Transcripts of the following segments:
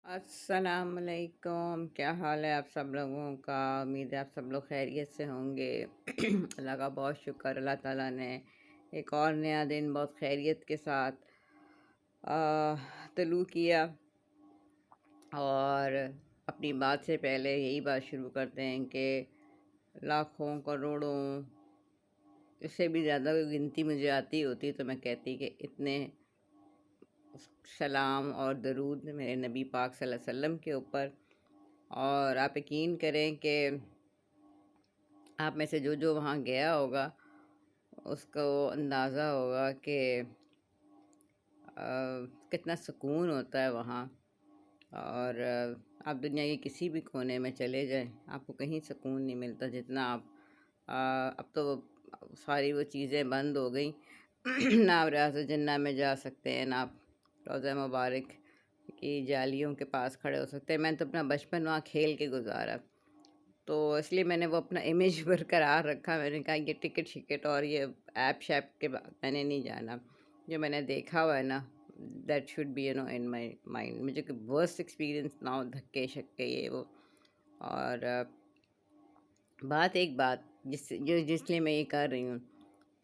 السلام علیکم، کیا حال ہے آپ سب لوگوں کا؟ امید ہے آپ سب لوگ خیریت سے ہوں گے۔ اللہ کا بہت شکر، اللہ تعالیٰ نے ایک اور نیا دن بہت خیریت کے ساتھ طلوع کیا۔ اور اپنی بات سے پہلے یہی بات شروع کرتے ہیں کہ لاکھوں کروڑوں، اس سے بھی زیادہ کوئی گنتی مجھے آتی ہوتی تو میں کہتی کہ اتنے سلام اور درود میرے نبی پاک صلی اللہ علیہ وسلم کے اوپر۔ اور آپ یقین کریں کہ آپ میں سے جو وہاں گیا ہوگا اس کو اندازہ ہوگا کہ کتنا سکون ہوتا ہے وہاں۔ اور آپ دنیا کے کسی بھی کونے میں چلے جائیں، آپ کو کہیں سکون نہیں ملتا جتنا آپ اب تو ساری وہ چیزیں بند ہو گئیں۔ نہ آپ ریاض جنہ میں جا سکتے ہیں، نہ آپ روضہ مبارک کی جالیوں کے پاس کھڑے ہو سکتے ہیں۔ میں نے تو اپنا بچپن وہاں کھیل کے گزارا، تو اس لیے میں نے وہ اپنا امیج برقرار رکھا۔ میں نے کہا یہ ٹکٹ شکٹ اور یہ ایپ شیپ کے بعد میں نے نہیں جانا۔ جو میں نے دیکھا ہوا ہے نا، that should be in my mind. مجھے کہ ورسٹ ایکسپیرئنس نہ ہو، دھکے شکے یہ وہ۔ اور ایک بات جس لیے میں یہ کر رہی ہوں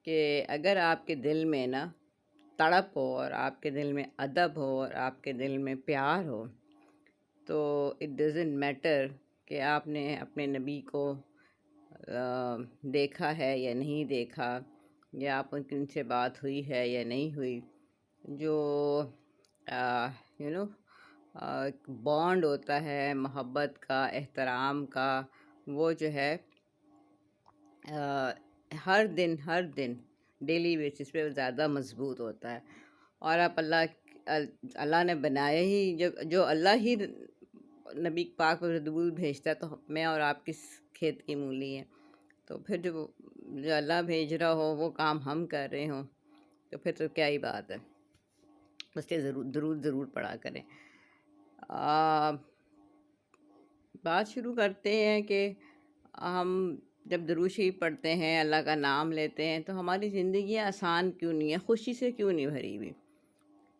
کہ اگر آپ کے دل میں نا تڑپ ہو، اور آپ کے دل میں ادب ہو، اور آپ کے دل میں پیار ہو، تو اٹ ڈزنٹ میٹر کہ آپ نے اپنے نبی کو دیکھا ہے یا نہیں دیکھا، یا آپ ان سے بات ہوئی ہے یا نہیں ہوئی۔ جو بانڈ ہوتا ہے محبت کا، احترام کا، وہ جو ہے ہر دن ڈیلی بیسس پہ زیادہ مضبوط ہوتا ہے۔ اور آپ اللہ نے بنایا ہی، جو اللہ ہی نبی پاک پر درود بھیجتا ہے، تو میں اور آپ کس کھیت کی مولی ہیں؟ تو پھر جو اللہ بھیج رہا ہو وہ کام ہم کر رہے ہوں، تو پھر تو کیا ہی بات ہے۔ اس کے درود ضرور پڑھا کریں۔ بات شروع کرتے ہیں کہ ہم جب درود شریف پڑھتے ہیں، اللہ کا نام لیتے ہیں، تو ہماری زندگی آسان کیوں نہیں ہے، خوشی سے کیوں نہیں بھری ہوئی؟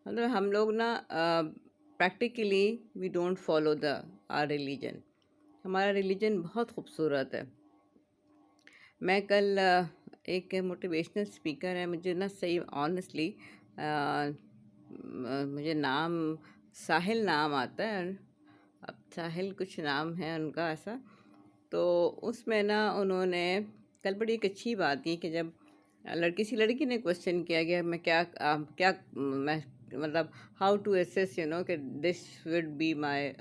مطلب ہم لوگ نا practically we don't follow our religion. ہمارا ریلیجن بہت خوبصورت ہے۔ میں کل ایک موٹیویشنل اسپیکر ہے، مجھے نا صحیح آنیسٹلی مجھے نام ساحل نام آتا ہے، اب ساحل کچھ نام ہے ان کا ایسا۔ تو اس میں نا انہوں نے کل بڑی ایک اچھی بات کی کہ جب کسی لڑکی نے کوشچن کیا کہ میں کیا میں مطلب ہاؤ ٹو اسیس کہ this would be my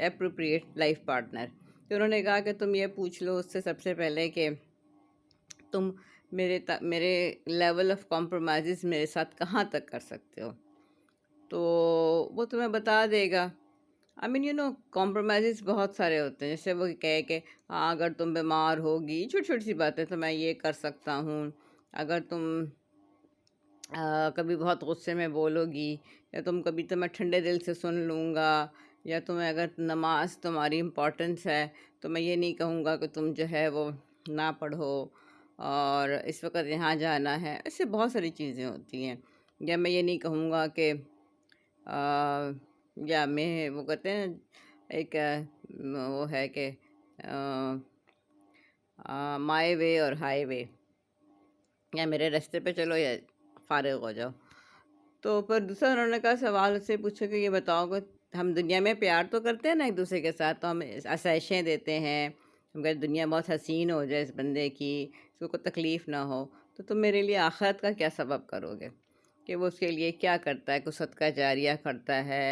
appropriate life partner. تو انہوں نے کہا کہ تم یہ پوچھ لو اس سے سب سے پہلے کہ تم میرے لیول آف کمپرومائزز میرے ساتھ کہاں تک کر سکتے ہو، تو وہ تمہیں بتا دے گا۔ کمپرومائزز بہت سارے ہوتے ہیں، جیسے وہ کہے کہ ہاں اگر تم بیمار ہوگی، چھوٹی چھوٹی سی باتیں، تو میں یہ کر سکتا ہوں۔ اگر تم کبھی بہت غصے میں بولو گی، یا تم کبھی، تو میں ٹھنڈے دل سے سن لوں گا۔ یا تمہیں اگر نماز تمہاری امپورٹنس ہے، تو میں یہ نہیں کہوں گا کہ تم جو ہے وہ نہ پڑھو، اور اس وقت یہاں جانا ہے۔ ایسے بہت ساری چیزیں ہوتی ہیں۔ یا میں یہ نہیں کہوں گا کہ یا میں وہ کہتے ہیں ایک وہ ہے کہ مائی وے اور ہائی وے، یا میرے راستے پہ چلو یا فارغ ہو جاؤ۔ تو پھر دوسرا انہوں نے کہا سوال اس سے پوچھو کہ یہ بتاؤ کہ ہم دنیا میں پیار تو کرتے ہیں نا ایک دوسرے کے ساتھ، تو ہم آسائشیں دیتے ہیں، ہم کہتے دنیا بہت حسین ہو جائے اس بندے کی، اس کو کوئی تکلیف نہ ہو، تو تم میرے لیے آخرت کا کیا سبب کرو گے؟ کہ وہ اس کے لیے کیا کرتا ہے، کوئی صدقہ جاریہ کرتا ہے،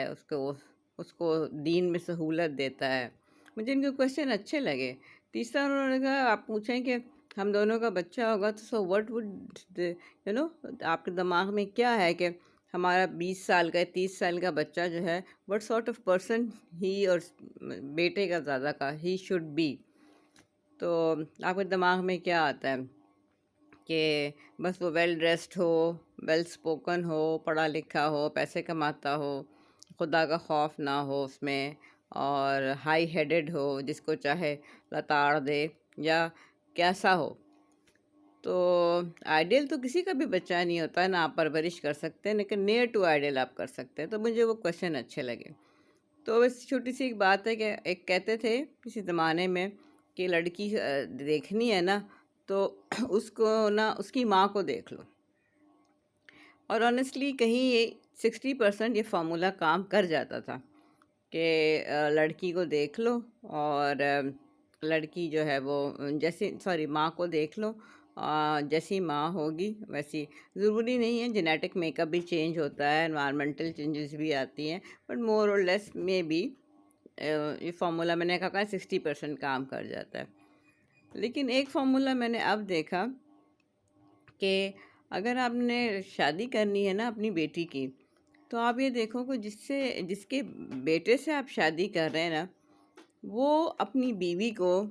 اس کو دین میں سہولت دیتا ہے۔ مجھے ان کے کویشچن اچھے لگے۔ تیسرا انہوں نے کہا آپ پوچھیں کہ ہم دونوں کا بچہ ہوگا تو سو وٹ وڈ آپ کے دماغ میں کیا ہے کہ ہمارا 20 سال کا 30 سال کا بچہ جو ہے what sort of person he, اور بیٹے کا زیادہ کا ہی شوڈ بی۔ تو آپ کے دماغ میں کیا آتا ہے کہ بس وہ ویل ڈریسڈ ہو، ویل اسپوکن ہو، پڑھا لکھا ہو، پیسے کماتا ہو، خدا کا خوف نہ ہو اس میں، اور ہائی ہیڈڈ ہو، جس کو چاہے لتاڑ دے، یا کیسا ہو؟ تو آئیڈیل تو کسی کا بھی بچہ نہیں ہوتا ہے، نہ آپ پرورش کر سکتے ہیں، لیکن نیئر ٹو آئیڈیل آپ کر سکتے ہیں. تو مجھے وہ کوشچن اچھے لگے. تو بس چھوٹی سی ایک بات ہے کہ ایک کہتے تھے کسی زمانے میں کہ لڑکی دیکھنی ہے نا تو اس کو نا اس کی ماں کو دیکھ لو. اور آنیسٹلی کہیں یہ 60% یہ فارمولا کام کر جاتا تھا کہ لڑکی کو دیکھ لو اور لڑکی جو ہے وہ جیسی ماں کو دیکھ لو، جیسی ماں ہوگی ویسی. ضروری نہیں ہے، جینیٹک میک اپ بھی چینج ہوتا ہے، انوائرمنٹل چینجز بھی آتی ہیں، بٹ مور اور لیس میں بھی یہ فارمولا میں نے کہا 60% کام کر جاتا ہے. لیکن ایک فارمولا میں نے اب دیکھا کہ اگر آپ نے شادی کرنی ہے نا اپنی بیٹی کی، تو آپ یہ دیکھو کہ جس کے بیٹے سے آپ شادی کر رہے ہیں نا، وہ اپنی بیوی کو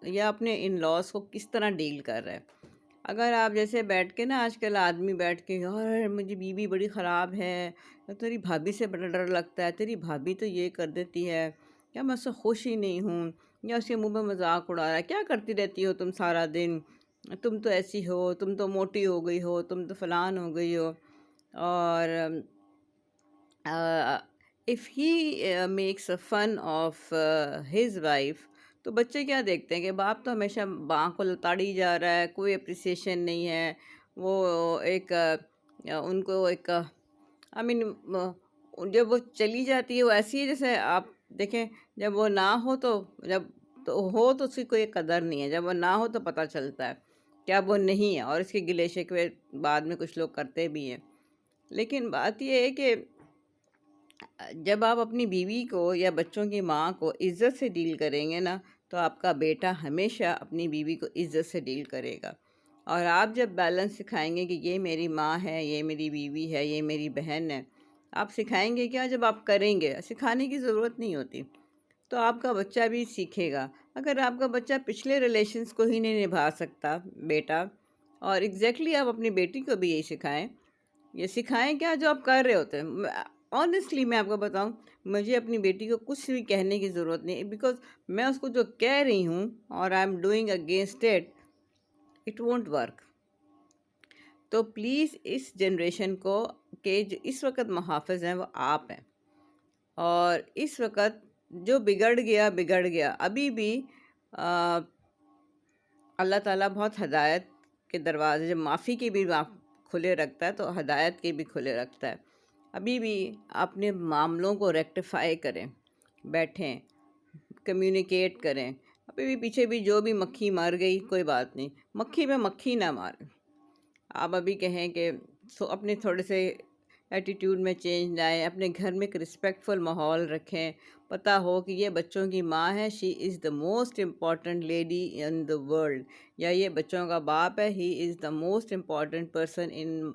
یا اپنے ان لاز کو کس طرح ڈیل کر رہا ہے. اگر آپ جیسے بیٹھ کے نا آج کل آدمی بیٹھ کے یار مجھے بیوی بڑی خراب ہے، تیری بھابھی سے بڑا ڈر لگتا ہے، تیری بھابھی تو یہ کر دیتی ہے، یا میں اس سے خوش ہی نہیں ہوں، یا اس کے منہ میں مذاق اڑا رہا ہے، کیا کرتی رہتی ہو تم سارا دن، تم تو ایسی ہو، تم تو موٹی ہو گئی ہو، تم تو فلان ہو گئی ہو. اور if he makes a fun of his wife, تو بچے کیا دیکھتے ہیں کہ باپ تو ہمیشہ باں کو لتاڑی جا رہا ہے، کوئی اپریسیشن نہیں ہے. وہ ایک ان کو ایک آئی مین جب وہ چلی جاتی ہے وہ ایسی ہے جیسے آپ دیکھیں جب وہ نہ ہو تو جب تو ہو تو اس کی کوئی قدر نہیں ہے، جب وہ نہ ہو تو پتہ چلتا ہے کہ اب وہ نہیں ہے، اور اس کے گلے شکوے بعد میں کچھ لوگ کرتے بھی ہیں. لیکن بات یہ ہے کہ جب آپ اپنی بیوی کو یا بچوں کی ماں کو عزت سے ڈیل کریں گے نا، تو آپ کا بیٹا ہمیشہ اپنی بیوی کو عزت سے ڈیل کرے گا. اور آپ جب بیلنس سکھائیں گے کہ یہ میری ماں ہے، یہ میری بیوی ہے، یہ میری بہن ہے، آپ سکھائیں گے کیا؟ جب آپ کریں گے، سکھانے کی ضرورت نہیں ہوتی، تو آپ کا بچہ بھی سیکھے گا. اگر آپ کا بچہ پچھلے ریلیشنز کو ہی نہیں نبھا سکتا بیٹا، اور ایگزیکٹلی آپ اپنی بیٹی کو بھی یہی سکھائیں. یہ سکھائیں کیا جو آپ کر رہے ہوتے ہیں. آنیسٹلی میں آپ کو بتاؤں، مجھے اپنی بیٹی کو کچھ بھی کہنے کی ضرورت نہیں، بیکاز میں اس کو جو کہہ رہی ہوں اور I am doing against it won't work. تو پلیز اس جنریشن کو کہ جو اس وقت محافظ ہیں وہ آپ ہیں. اور اس وقت جو بگڑ گیا. ابھی بھی اللہ تعالیٰ بہت ہدایت کے دروازے، جب معافی کے بھی کھلے رکھتا ہے تو ہدایت کے بھی کھلے رکھتا ہے. ابھی بھی اپنے معاملوں کو ریکٹیفائی کریں، بیٹھیں، کمیونیکیٹ کریں. ابھی بھی پیچھے بھی جو بھی مکھی مر گئی کوئی بات نہیں، مکھی پہ مکھی نہ ماریں. آپ ابھی کہیں کہ اپنے تھوڑے سے ایٹیٹیوڈ میں چینج لائیں، اپنے گھر میں ایک رسپیکٹفل ماحول رکھیں. پتہ ہو کہ یہ بچوں کی ماں ہے، she is the most important lady in the world, یا یہ بچوں کا باپ ہے، he is the most important person in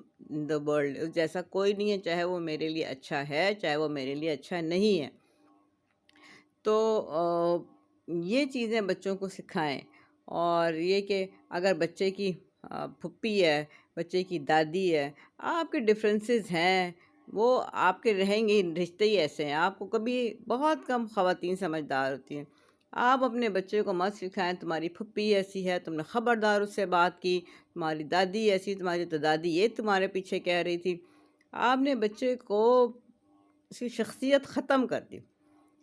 the world. جیسا کوئی نہیں ہے، چاہے وہ میرے لیے اچھا ہے، چاہے وہ میرے لیے اچھا نہیں ہے. تو یہ چیزیں بچوں کو سکھائیں. اور یہ کہ اگر بچے کی پھپھی ہے، بچے کی دادی ہے، آپ کے ڈفرینسز ہیں، وہ آپ کے رہیں گے، رشتے ہی ایسے ہیں. آپ کو کبھی بہت کم خواتین سمجھدار ہوتی ہیں. آپ اپنے بچے کو مت سکھائیں تمہاری پھپھی ایسی ہے، تم نے خبردار اس سے بات کی، تمہاری دادی ایسی، تمہاری تو دادی یہ تمہارے پیچھے کہہ رہی تھی. آپ نے بچے کو اس کی شخصیت ختم کر دی.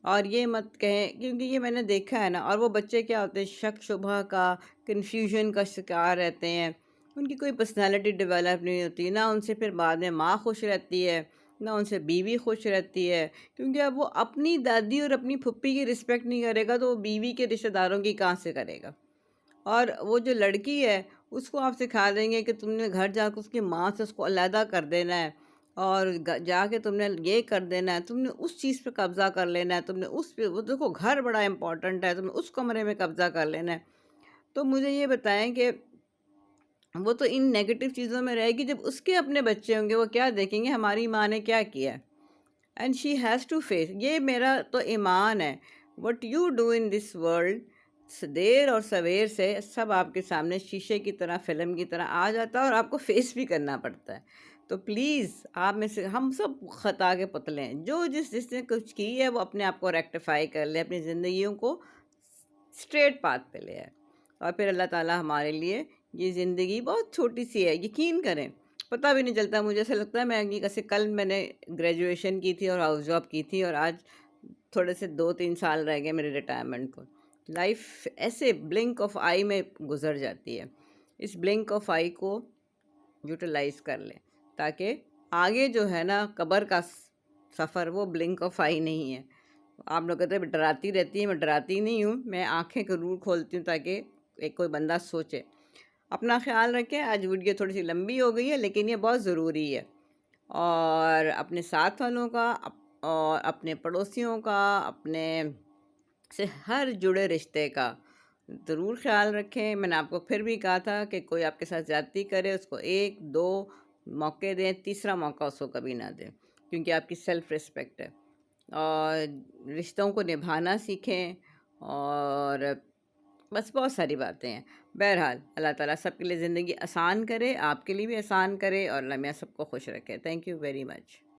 اور یہ مت کہیں، کیونکہ یہ میں نے دیکھا ہے نا، اور وہ بچے کیا ہوتے ہیں، شک شبہ کا، کنفیوژن کا شکار رہتے ہیں. ان کی کوئی پرسنالٹی ڈیولپ نہیں ہوتی، نہ ان سے پھر بعد میں ماں خوش رہتی ہے، نہ ان سے بیوی خوش رہتی ہے. کیونکہ اب وہ اپنی دادی اور اپنی پھپھی کی رسپیکٹ نہیں کرے گا تو وہ بیوی کے رشتہ داروں کی کہاں سے کرے گا. اور وہ جو لڑکی ہے اس کو آپ سکھا دیں گے کہ تم نے گھر جا کے اس کی ماں سے اس کو علیحدہ کر دینا ہے، اور جا کے تم نے یہ کر دینا ہے، تم نے اس چیز پہ قبضہ کر لینا ہے، تم نے اس پہ، وہ دیکھو گھر بڑا امپورٹنٹ ہے، تم نے اس کمرے میں قبضہ کر لینا ہے. تو مجھے یہ بتائیں کہ وہ تو ان نیگیٹو چیزوں میں رہے گی. جب اس کے اپنے بچے ہوں گے وہ کیا دیکھیں گے، ہماری ماں نے کیا کیا ہے. And she has to face. یہ میرا تو ایمان ہے، what you do in this world, دیر اور سویر سے سب آپ کے سامنے شیشے کی طرح، فلم کی طرح آ جاتا ہے، اور آپ کو فیس بھی کرنا پڑتا ہے. تو پلیز آپ میں سے ہم سب خطا کے پتلے ہیں، جو جس نے کچھ کی ہے وہ اپنے آپ کو ریکٹیفائی کر لے، اپنی زندگیوں کو اسٹریٹ پاتھ پہ لے آئے. اور پھر اللہ تعالیٰ ہمارے لیے یہ زندگی بہت چھوٹی سی ہے، یقین کریں، پتہ بھی نہیں چلتا. مجھے ایسا لگتا ہے میں جیسے کل میں نے گریجویشن کی تھی اور ہاؤس جاب کی تھی، اور آج تھوڑے سے 2-3 سال رہ گئے میرے ریٹائرمنٹ کو. لائف ایسے بلنک آف آئی میں گزر جاتی ہے. اس بلنک آف آئی کو یوٹیلائز کر لیں، تاکہ آگے جو ہے نا قبر کا سفر وہ بلنک آف آئی نہیں ہے. آپ لوگ کہتے ہیں ڈراتی رہتی ہیں، میں ڈراتی نہیں ہوں، میں آنکھیں ضرور کھولتی ہوں تاکہ ایک کوئی بندہ سوچے. اپنا خیال رکھیں. آج ویڈیو تھوڑی سی لمبی ہو گئی ہے لیکن یہ بہت ضروری ہے، اور اپنے ساتھ والوں کا اور اپنے پڑوسیوں کا، اپنے سے ہر جڑے رشتے کا ضرور خیال رکھیں. میں نے آپ کو پھر بھی کہا تھا کہ کوئی آپ کے ساتھ زیادتی کرے اس کو 1-2 موقع دیں، تیسرا موقع اس کو کبھی نہ دیں، کیونکہ آپ کی سیلف رسپیکٹ ہے. اور رشتوں کو نبھانا سیکھیں، اور بس بہت ساری باتیں ہیں. بہرحال اللہ تعالیٰ سب کے لیے زندگی آسان کرے، آپ کے لیے بھی آسان کرے، اور اللہ میاں سب کو خوش رکھے. Thank you very much.